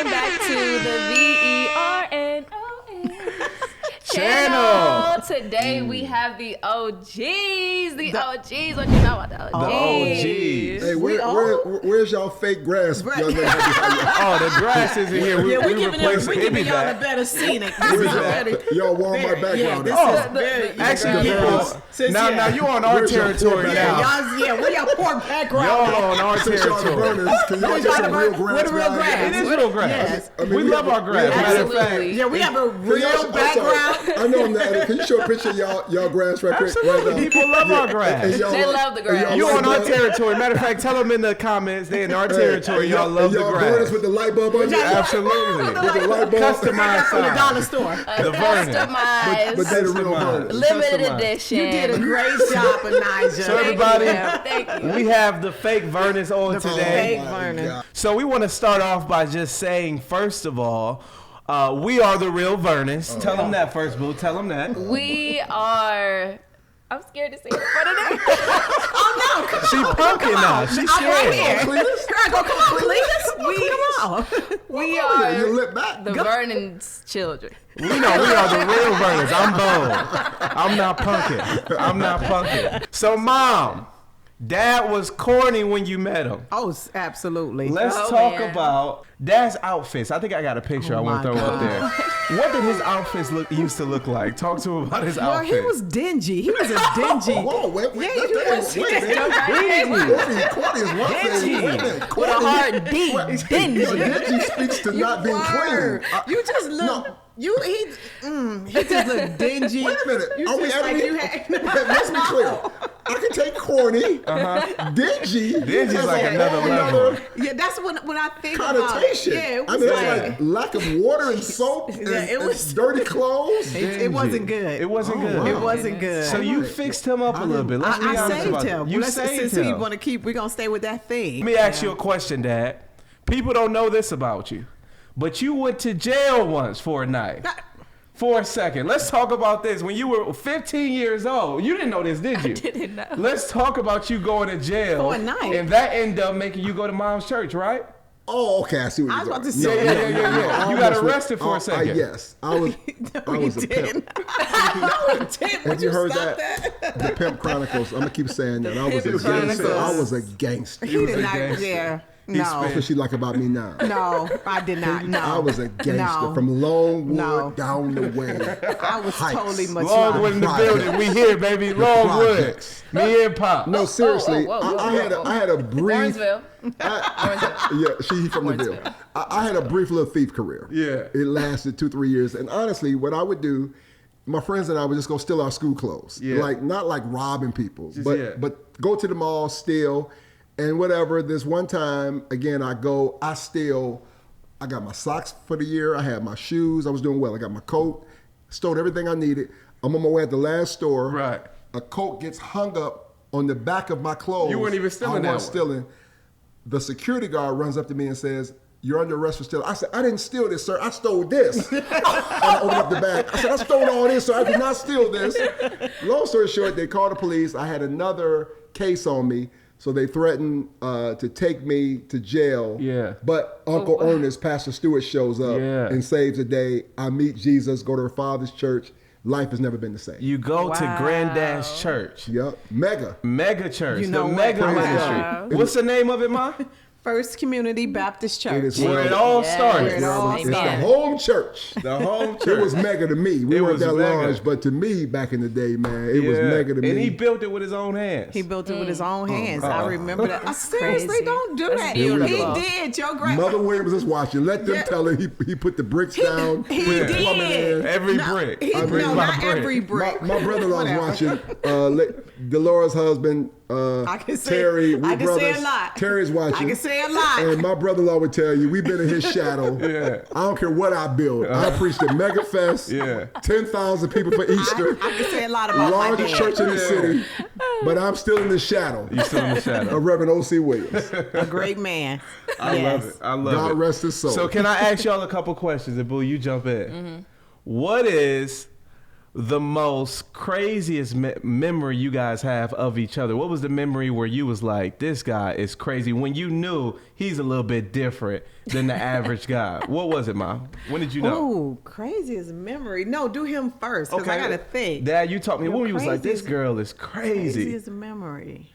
Welcome back to the VERNON channel. Today we have the OGs. The OGs. What you know about the OGs? The OGs. Hey, where's y'all fake grass? Oh, the grass isn't here. We're giving y'all a better scenic. Y'all Walmart background. Actually, now you on our territory now. Where y'all poor background? Y'all on our territory. Can y'all get some real grass? What the real grass? It is real grass. I mean, we love our grass. Matter of fact, Yeah, we have a real background. I know I'm the editor. Can you show a picture of y'all grass right quick? absolutely, people love our grass. They love the grass. You on our territory. Matter of fact, tell them in the comments. They in our territory. Y'all love the grass. Vernons with the light bulb on it? Absolutely. With the light bulb. Customized From the sign. dollar store. The Vernon. Customized. But they the real Vernons. Limited Customized. edition. You did a great job, Anijah. So everybody, Thank you. we have the fake Vernons on today. Fake Vernon. So we want to start off by just saying, first of all, we are the real Vernons. Tell them that first, boo. Tell them that. We are. I'm scared to say it in front of them. Oh, no. She punking now. She's I'm right here. scared. Come on, Cletus. We You are lit back. the Vernon's children. We know we are the real Vernons. I'm bold. I'm not punking. So, Mom, Dad was corny when you met him. Oh, absolutely. Let's Oh, talk man. about Dad's outfits. I think I got a picture I want to my throw up there. What did his outfits used to look like? Talk to him about his Well, outfits. he was dingy. He was a dingy. Whoa, wait. Yeah, he was. Corny is one thing. Wait a minute. With a hard D. Dingy. Dingy speaks to not being clean. You just look. He just looked dingy. Wait a minute. You Are we just ever like you had. Let's be clear. I can take corny. Dingy. Dingy's has like a another whole level. Yeah, that's when I think connotation. about it. Yeah, it I was mean, like it's like lack of water and soap it and was- dirty clothes. it wasn't good. It wasn't good. wow. It wasn't good. So you fixed him up a little bit. Let's be I honest saved about him. it. You Let's- saved since him. we want to keep, we're gonna stay with that theme. Let me ask you a question, Dad. People don't know this about you, but you went to jail once for a night. For a second. Let's talk about this. When you were 15 years old, you didn't know this, did you? I didn't know. Let's talk about you going to jail. For a night. And that ended up making you go to Mom's church, right? Oh, okay. I see what I you're was about doing. to say- Yeah. You got arrested for a second. Yes. I was a pimp. Have you heard that? The Pimp Chronicles. I'm going to keep saying that. I was a Pimp gangster. Chronicles. I was a gangster. He did a not. gangster. Yeah. He No. spent- What she like about me now? No, I did not. No. I was a gangster No. from Longwood No. down the way. I was Heights. totally much Longwood in the building. We here, baby. Longwood. Projects. Me and Pop. No, seriously. whoa. I had a brief. Warrensville. Yeah, she from the Ville. I had a brief little thief career. Yeah. It lasted 2-3 years. And honestly, what I would do, my friends and I would just go steal our school clothes. Yeah. Like, not like robbing people, yeah. but go to the mall, steal, and whatever. This one time, again, I steal. I got my socks for the year. I had my shoes. I was doing well. I got my coat, stole everything I needed. I'm on my way at the last store. Right. A coat gets hung up on the back of my clothes. You weren't even stealing that I one. wasn't stealing. The security guard runs up to me and says, "You're under arrest for stealing." I said, "I didn't steal this, sir. I stole this." And I opened up the bag. I said, "I stole all this, sir. I did not steal this." Long story short, they called the police. I had another case on me, so they threatened to take me to jail. Yeah. But Uncle Ernest, Pastor Stewart, shows up Yeah. and saves the day. I meet Jesus, go to her father's church. Life has never been the same. You go to Wow. Granddad's church. Yep. Mega Church. You know the what? mega Wow. ministry. What's the name of it, Ma? First Community Baptist Church. It is Where it all Yes. started. Where it all It's the Amen. home church. The home church. It was mega to me. We It weren't was that mega. large, but to me back in the day, man, it was Yeah. mega to me. And he built it with his own hands. He built it with his own hands. I remember that. That's Seriously, crazy. don't do That's that. beautiful. He did. Your great. Mother Williams is watching. Let them Yeah. tell her he put the bricks down. He put the did. plumbing in. Every brick. He, Brick no, by not brick. every brick. My brother-in-law's Whatever. watching. Dolores' husband, I can say, Terry. We I can brothers. say a lot. Terry's watching. I can say a lot. And my brother-in-law would tell you, we've been in his shadow. Yeah. I don't care what I build. I preached at Mega Fest. Yeah. 10,000 people for Easter. I can say a lot about my Largest dad. church in the Yeah. city. But I'm still in the shadow You still in the shadow. of Reverend O.C. Williams. A great man. I love it. I love God it. rest his soul. So can I ask y'all a couple questions, and Boo, you jump in. What is the most craziest memory you guys have of each other? What was the memory where you was like, this guy is crazy, when you knew he's a little bit different than the average guy? What was it, Mom? When did you know? Oh, craziest memory. No, do him first, because I got to think. Dad, you taught me when you was like, this Craziest- girl is crazy. Craziest memory.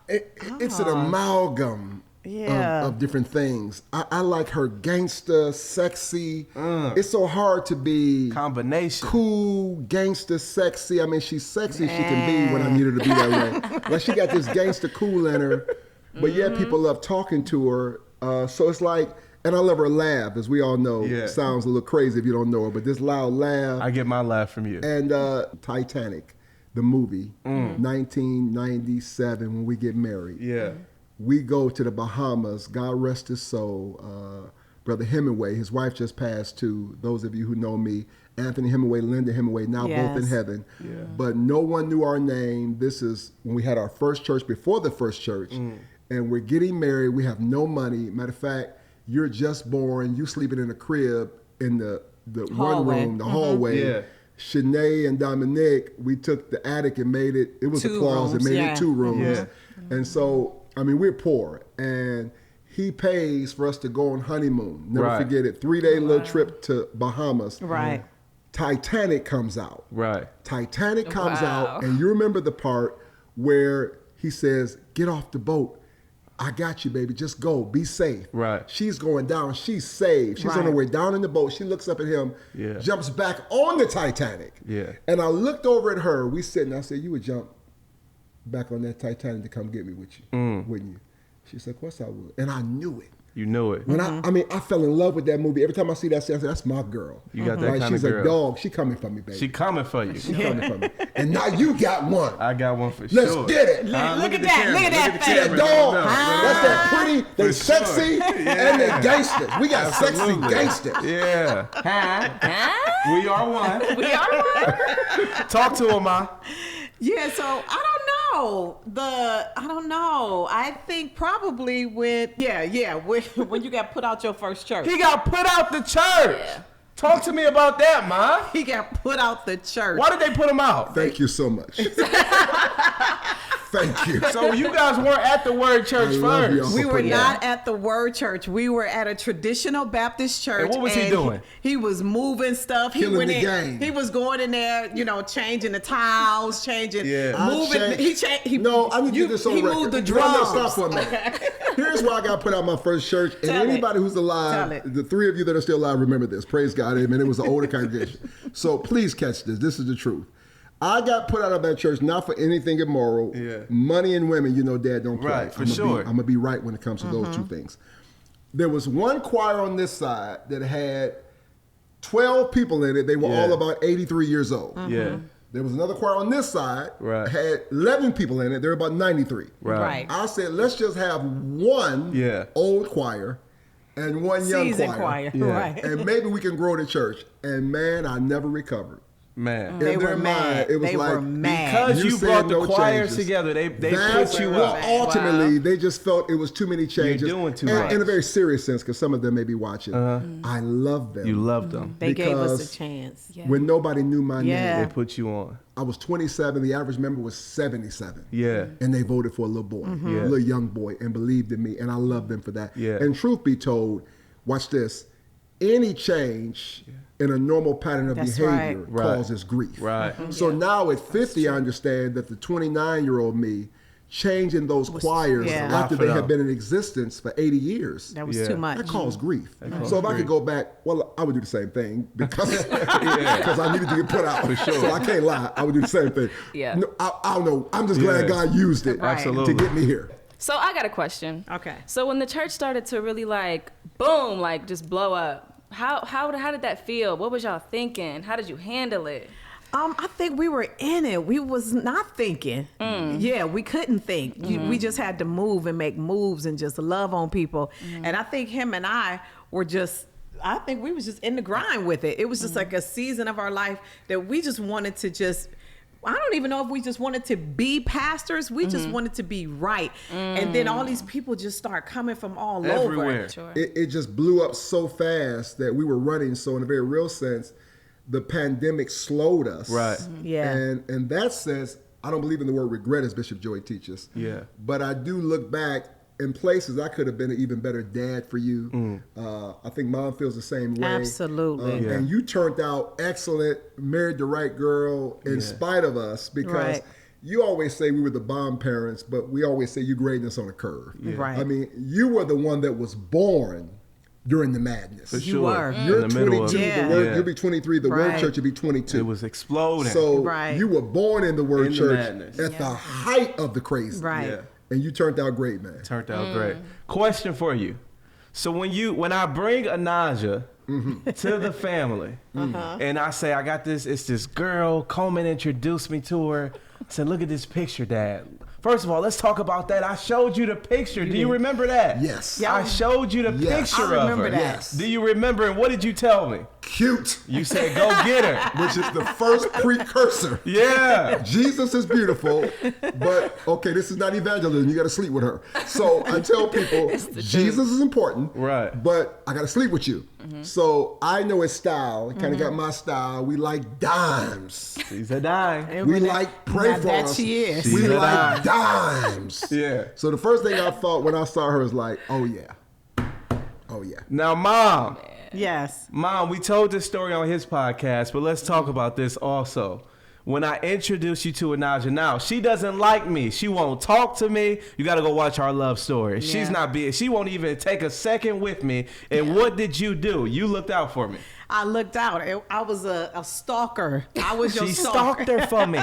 It's an amalgam Yeah. of different things. I like her gangster, sexy. It's so hard to be Combination. cool, gangster, sexy. I mean, she's sexy as she can be when I need her to be that way. Like, she got this gangster cool in her, but yet people love talking to her. So it's like, and I love her laugh, as we all know. Yeah. Sounds a little crazy if you don't know her, but this loud laugh. I get my laugh from you. And Titanic, the movie, 1997, when we get married. Yeah. We go to the Bahamas. God rest his soul. Brother Hemingway, his wife just passed too. Those of you who know me, Anthony Hemingway, Linda Hemingway, now both in Yes. heaven. Yeah. But no one knew our name. This is when we had our first church, before the first church. And we're getting married. We have no money. Matter of fact, you're just born. You sleeping in a crib in the one Hallway. room, the hallway. Yeah. Shanae and Dominique, we took the attic and made it, it was a Two closet, rooms, made yeah. it 2 rooms. Yeah. And so, I mean, we're poor. And he pays for us to go on honeymoon. Never Right. forget it. 3-day little trip to Bahamas. Right. Titanic comes out. Right. Titanic comes Wow. out, and you remember the part where he says, get off the boat. I got you, baby. Just go. Be safe. Right. She's going down. She's saved. She's on her Right. way down in the boat. She looks up at him, Yeah. jumps back on the Titanic. Yeah. And I looked over at her. We sitting. I said, you would jump back on that Titanic to come get me with you, wouldn't you? She said, of course I would. And I knew it. You know it. When I fell in love with that movie. Every time I see that scene, I say, that's my girl. You got that Right? kind of She's girl. a dog. She coming for me, baby. She coming for you. She coming for me. And now you got one. I got one for Let's sure. get it. Look at the that. camera. Look at that the face. That camera. dog. No, That's that pretty. They For sure. sexy and they gangsters. We got sexy Absolutely. gangsters. Yeah. Huh? We are one. We are one. Talk to him, Ma. Yeah, so I don't know. I think probably when you got put out your first church. He got put out the church. Yeah. Talk to me about that, Ma. He got put out the church. Why did they put him out? Thank you so much. Thank you. So you guys weren't at the Word Church I love y'all first. for We were putting not at the Word Church. We were at a traditional Baptist church. And what was he doing? He was moving stuff. He Killing went the in. game. He was going in there, changing the tiles, changing, Yeah. moving. No, I need to get this on he record. moved the No, no, drums. stop for a minute. Here's why I got put out my first church. And Tell it. anybody who's Tell alive, it. the 3 of you that are still alive, remember this. Praise God. Amen. It was an older congregation. So please catch this. This is the truth. I got put out of that church not for anything immoral. Yeah. Money and women, Dad don't play. Right, for I'm sure. I'm going to be right when it comes to those two things. There was one choir on this side that had 12 people in it. They were Yeah. all about 83 years old. Yeah. There was another choir on this side, Right. had 11 people in it. They're about 93. Right. I said, let's just have one Yeah. old choir and one young Season choir. choir. Yeah. Right. And maybe we can grow the church. And man, I never recovered. Man. They In were their mad. mind, it was They like, were mad. Because you said brought the no choirs changes. together, they That's put you well, up. ultimately, they just felt it was too many changes. doing too And much. in a very serious sense, because some of them may be watching. I love them. You loved them. They gave us Because a chance. Yeah. When nobody knew my Yeah. name, They put you on. I was 27. The average member was 77. Yeah. And they voted for a little boy, Yeah. a little young boy, and believed in me. And I love them for that. Yeah. And truth be told, watch this. Any change in a normal pattern of That's behavior right. Right. causes grief. Right. So now at 50, I understand that the 29-year-old me changing those choirs yeah. after Laugh they it have up. been in existence for 80 years. That was Yeah. too much. That caused grief. caused So if I grief. could go back, well, I would do the same thing because I needed to get put out. For sure. So I can't lie. I would do the same thing. Yeah. No, I don't know. I'm just glad Yeah. God used it Right. Absolutely. to get me here. So I got a question. Okay. So when the church started to really boom, just blow up, how did that feel? What was y'all thinking? How did you handle it? I think we were in it. We was not thinking. Yeah, we couldn't think. We just had to move and make moves and just love on people. And I think him and I were I think we was just in the grind with it. It was just like a season of our life that we just wanted to I don't even know if we just wanted to be pastors. We just wanted to be right. And then all these people just start coming from all Everywhere. over. Sure. It just blew up so fast that we were running. So in a very real sense, the pandemic slowed us. Right. Yeah. And that says, I don't believe in the word regret, as Bishop Joy teaches. Yeah. But I do look back in places I could have been an even better dad for you. I think Mom feels the same way. Absolutely. And you turned out excellent, married the right girl in spite of us, because you always say we were the bomb parents, but we always say you graded us on a curve. Right. I mean, you were the one that was born during the madness. For You sure. were. You're In the middle 22. of The word, Yeah. You'll be 23. The word Right. church will be 22. It was exploding. So Right. you were born in the word In the church madness. at the height of the crazy. Right. Yeah. And you turned out great, man. Turned out great. Question for you. So when I bring Anaja to the family, and I say I got this, it's this girl. Coleman introduced me to her. I said, "Look at this picture, Dad." First of all, let's talk about that. I showed you the picture. Do you remember that? Yes. Yeah. I showed you the Yes. picture I remember of her. that. Yes. Do you remember? And what did you tell me? Cute, You said, "Go get her." which is the first precursor. Yeah. Jesus is beautiful, but okay, this is not evangelism. You got to sleep with her. So I tell people, Jesus is important, Right. but I got to sleep with you. So I know his style. Kind of got my style. We like dimes. She's a dime. And We when like pray now for that us. she is. We She's a like dimes. Yeah. So the first thing I thought when I saw her was like, oh yeah, oh yeah. Now, Mom. Yes. Mom, we told this story on his podcast, but let's talk about this also. When I introduced you to Anaja, now she doesn't like me. She won't talk to me. You got to go watch our love story. She's not being. She won't even take a second with me. And what did you do? You looked out for me. I looked out. I was a stalker. I was your She stalker. stalked her for me.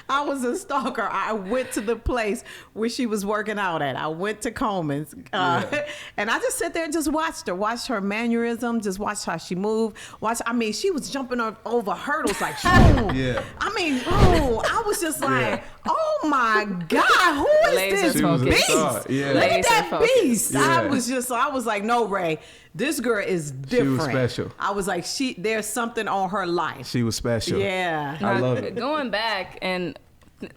I was a stalker. I went to the place where she was working out at. I went to Coleman's. And I just sat there and just watched her mannerism, just watched how she moved. She was jumping over hurdles like, Yeah. I was just like, oh my God, who is Laser this She was a focus. star. beast? Yeah. Look at Laser that focus. beast. Yeah. I was like, no, Ray, this girl is different. was special. I was like, there's something on her life. She was special. Yeah. I love it. Going back, and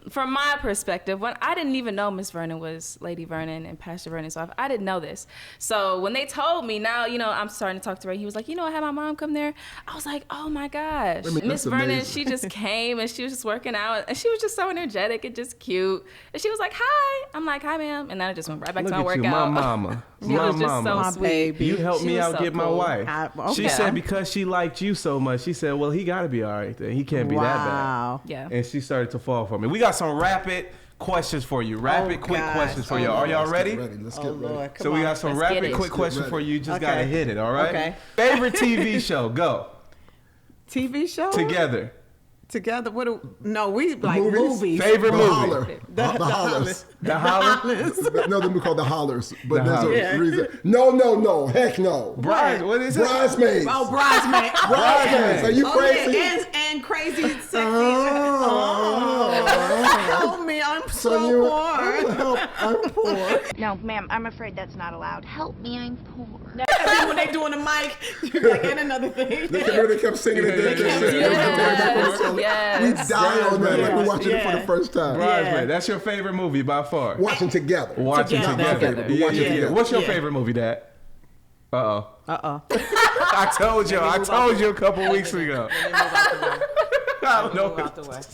from my perspective, when I didn't even know Miss Vernon was Lady Vernon and Pastor Vernon, so I didn't know this. So when they told me, now I'm starting to talk to Ray. He was like, I had my mom come there. I was like, oh my gosh, that's Miss Vernon. amazing. She just came and she was just working out, and she was just so energetic and just cute. And she was like, hi. I'm like, hi, ma'am. And then I just went right back Look to my at you, workout. my mama. She My was just mama. so My sweet. baby. You helped She me was out so get my cool. wife. She Okay. said because she liked you so much, she said, well, he got to be all right then. He can't be that bad. Wow. Yeah. And she started to fall for me. We got some rapid questions for you. Rapid, quick gosh. questions for Oh, you. Are y'all Let's ready? get ready. Let's Oh, get ready. Lord. So we got some Let's get rapid, it. quick Let's get questions ready. for you. You just Okay. got to hit it, all right? Okay. Favorite TV show? Go. TV show? Together. Together? We like movies. Favorite The movie? Holler. The Hollers. The Holler? No, they're called the Hollers. But The there's Hollers. a reason. No. Heck no. What is it? Bridesmaids. Oh, Bridesmaid. Bridesmaids. Are you crazy? Yeah, and crazy sexy. Oh. Help me, I'm So so you, poor. I'm poor. No, ma'am, I'm afraid that's not allowed. Help me, I'm poor. And then when they doing the mic, you're like, and another thing. They kept singing it. They kept singing it. Yes. We die on that like we're watching it for the Yeah. first time. Bridesmaid. That's your favorite movie by far. Watching together. Watching Together. together. Okay. Yeah, Watching yeah. together. What's your Yeah. favorite movie, Dad? Uh-oh. Uh-oh. I told you a couple weeks ago. I don't know.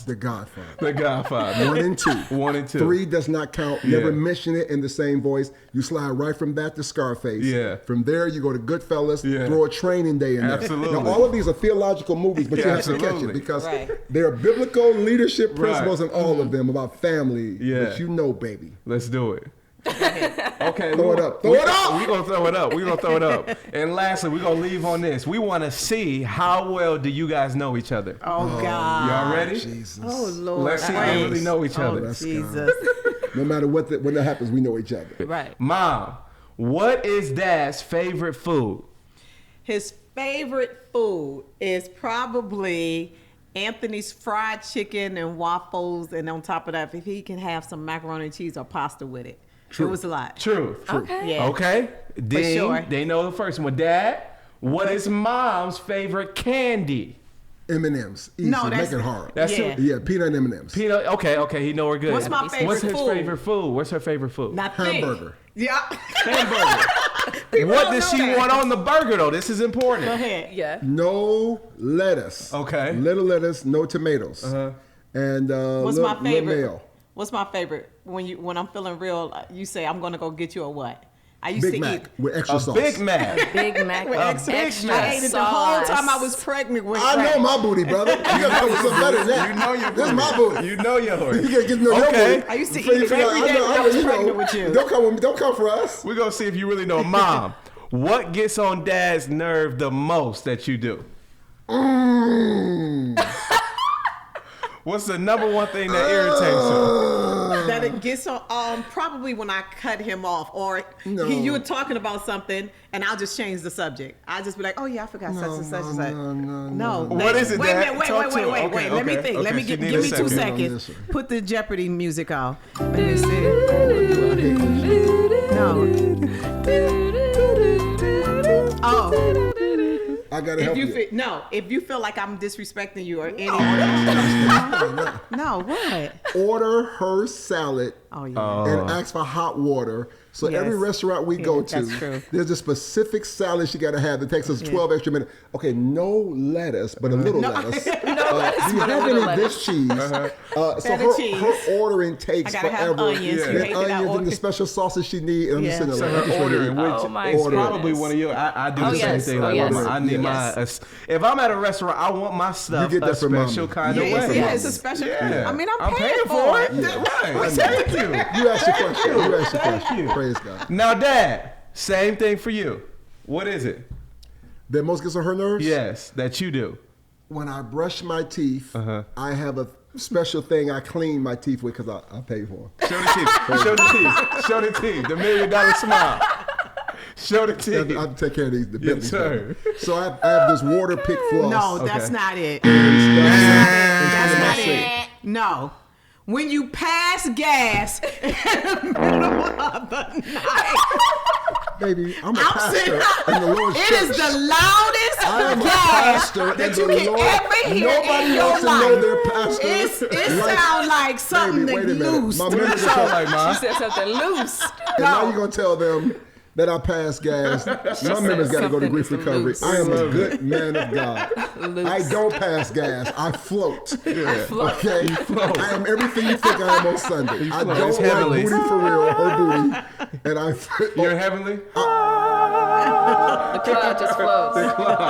The Godfather. The Godfather. 1 and 2. 1 and 2. 3 does not count. Yeah. Never mention it in the same voice. You slide right from that to Scarface. Yeah. From there, you go to Goodfellas. Yeah. Throw a Training Day in there. Absolutely. Now, all of these are theological movies, but you have to catch Absolutely. it because Right. there are biblical leadership principles Right. in all of them about family. Yeah. But you know, baby. Let's do it. Okay. Throw it up. Throw it up. We're going to throw it up. We're going to throw it up. And lastly, we're going to leave on this. We want to see how well do you guys know each other. Oh, God. Y'all ready? Jesus. Oh, Lord. Let's see if they really know each other. Let's go. Jesus. No matter when that happens, we know each other. Right. Mom, what is Dad's favorite food? His favorite food is probably Anthony's fried chicken and waffles, and on top of that, if he can have some macaroni and cheese or pasta with it. True. It was a lot. True. Okay. Yeah. Okay. Dean, sure. they know the first one. Dad, what is Mom's favorite candy? M&M's. Easy. No, Make that's- it hard. That's Yeah. it. Yeah, peanut M&M's. Peanut. Okay. He know we're good. What's my favorite What's his food? favorite food? What's her favorite food? Nothing. Hamburger. Yeah. Hamburger. What does she want on the burger, though? This is important. Go ahead. Yeah. No lettuce. Okay. Little lettuce, no tomatoes. And What's little, my favorite? little mayo. What's my favorite? When I'm feeling real, you say I'm gonna go get you a what? I used to Big Mac eat with extra A sauce. Big Mac. Big Mac with extra. extra I ate it the whole sauce. time I was pregnant with. I know my booty, brother. You gotta come with something better than that. You know your This is booty. my booty. You know yours. You gotta get to know your Okay. booty. I used to Before eat you it figure out, every day when I was pregnant with you. Don't come with me. Don't come for us. We're going to see if you really know. Mom, what gets on Dad's nerve the most that you do? What's the number one thing that irritates him? That it gets on, probably when I cut him off, or No. you were talking about something, and I'll just change the subject. I just be like, oh yeah, I forgot such and such and such. No. What is it, Wait, Dad? wait, Talk to him. wait. Okay, Let me okay, think. okay. Let me She give need me a 2 second. seconds. On this Put the Jeopardy music on. Let me see. No. Oh. I gotta If help you you. feel, if you feel like I'm disrespecting you or any no, what? Order her salad Oh yeah. and ask for hot water. So Yes. every restaurant we Yeah, go to, that's true. there's a specific salad she got to have that takes us 12 extra minutes. Okay, no lettuce, but a little lettuce. Do you have any this cheese? So Feta cheese. her ordering takes I gotta have forever. onions. You And hate that I onions and order. the special sauces she needs. And I'm just Yeah. sitting So there her like, I'm just ready to ordering, eat. which Oh, my is goodness. probably one of your. I do Oh, the same yes. thing. Oh, Like, yes. I need my. If I'm at a restaurant, I want my stuff You get that a from special Mommy. kind of Yeah, way. it's a special. Yeah. I mean, I'm paying for it. Yeah. Right. Thank you. You asked your question. You asked your Thank question. you. Praise God. Now, Dad, same thing for you. What is it? That most gets on her nerves? Yes, that you do. When I brush my teeth, Uh-huh. I have a special thing I clean my teeth with because I pay for them. Show the teeth. Show the teeth. Show the teeth. The $1 million smile. Show the teeth. I take care of the Yes, Bentley sir. stuff. So I have this water pick floss. No, that's Okay. not it. That's That's not it. No. When you pass gas in the middle of the night, Baby, I'm a I'm sitting pastor in the Lord's it church. is the loudest I am a gas pastor that in you the can Lord. ever hear Nobody in your wants to life. know their pastor. It Like- sounds like something Baby, wait a that minute. loose. My What members that are sound like, Ma? She said something loose. And now you're going to tell them that I pass gas. My members got to go to something grief is recovery. loose. I am a good man of God. I don't pass gas. I float. Okay? I am everything you think I am on Sunday. I float. don't It's like heavenly. booty for real, her booty. And I You're heavenly? The cloud just floats. Oh, It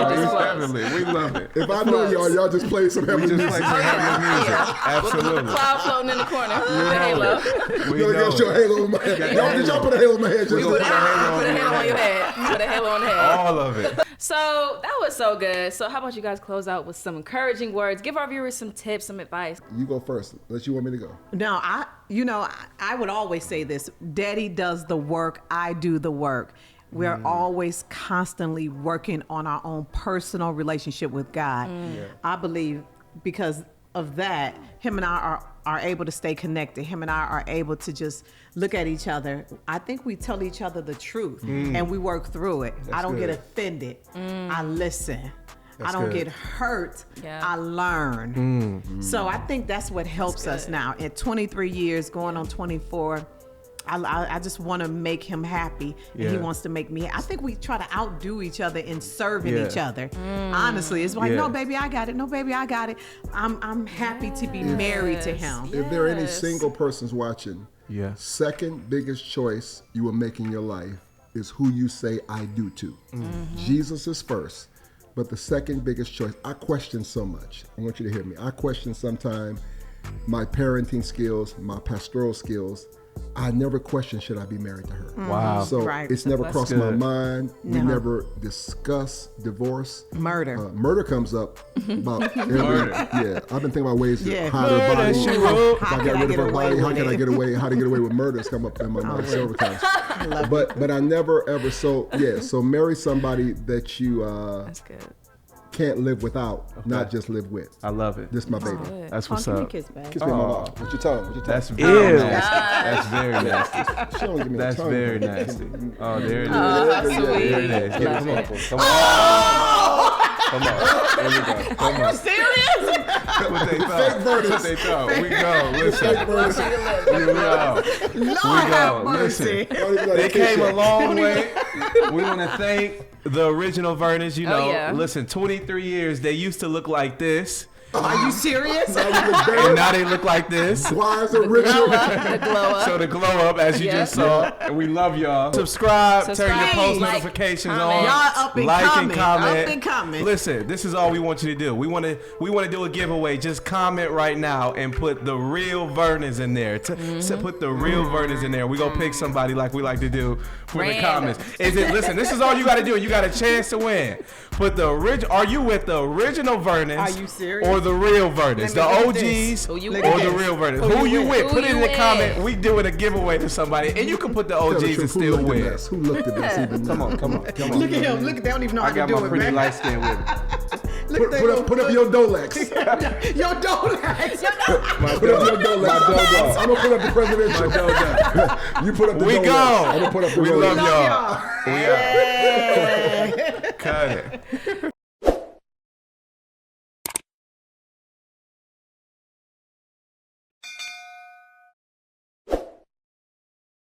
just he's floats. heavenly. We love it. if I know y'all just play some We heavenly just music. play some heavenly music. Absolutely. Cloud floating in the corner. The halo. We Y'all know got your it. halo on my head. Y'all, did y'all put a halo on my head? We Just gonna like, put a halo Put a on halo on your head. Put a halo on the head. All of it. So that was so good. So how about you guys close out with some encouraging words? Give our viewers some tips, some advice. you go first. Unless you want me to go. No, I would always say this. Daddy does the work, I do the work. We're always constantly working on our own personal relationship with God. I believe because of that, him and I are able to stay connected. Him and I are able to just look at each other. I think we tell each other the truth and we work through it. I don't good. get offended. I listen. That's I don't good. get hurt. Yeah. I learn. So I think that's what helps us now. At 23 years, going on 24, I just want to make him happy, and he Yeah. wants to make me. I think we try to outdo each other in serving Yeah. each other. Honestly, it's like, Yeah. no, baby, I got it. No, baby, I got it. I'm happy to be married to him. If there are any Yes. single persons watching, Yeah. second biggest choice you will make in your life is who you say I do to. Jesus is first, but the second biggest choice, I question so much. I want you to hear me. I question sometimes my parenting skills, my pastoral skills. I never question, should I be married to her? Wow. So Right. it's never That's crossed my good. mind. We No. never discuss divorce. Murder. Murder comes up about every, Murder. yeah. I've been thinking about ways to Yeah. hide her body. Murder, she If wrote. I How got can I rid of get her away body, how with can I it? get away? How to get away with murder has come up in my mind several times. But I never ever so marry somebody that you That's good. can't live without, not just live with. I love it. This is my baby. That's Oh, what's give me a up. kiss back. Kiss me on my mouth. What you tongue? What you tongue? That's She very God. nasty. That's very nasty. don't give me a That's tongue. very nasty. Oh, there it is. How There sweet. it is. Get Love it. it. Come on. Come on. There we go. Come on. Serious? What they thought. What they thought. We go. Listen. Fake Here we go. Lord We have go. mercy. Listen. They came a long way. We want to thank the original Vernons. You know, yeah. listen, 23 years, they used to look like this. Are you serious? Now you look And better. now they look like this. Why is it Richard? The glow up. So the glow up, as you Yeah. just saw, and we love y'all. Subscribe, turn your Subscribe, post like, notifications comment. on. Y'all up and like comment. and comment. Up and comment. Listen, this is all we want you to do. We want to do a giveaway. Just comment right now and put the real Vernons in there. So put the real Vernons in there. We gonna pick somebody like we like to do for the Random. comments. Listen, this is all you got to do. You got a chance to win. Put the Are you with the original Vernons? Are you serious? Or the real Vernons? Let me The look at OGs this. Who you or with? the real Vernons? Who Who you you with? with? Who Put it you in the with? comment. We doing a giveaway to somebody, and you can put the Tell the OGs and truth, who still looked at win. this? Who looked at this even Come now? on, come on, come on. Look at him. Look at they don't even know how I got to do my it, pretty man. light skin with me. Look at Put up your Dolex. Yo, don't My Put up your Dolex. dodo. I'm gonna put up the presidential. You put up the We Dolex. gone. I'm gonna put up the We Rolex. love y'all. y'all. We out. Cut it.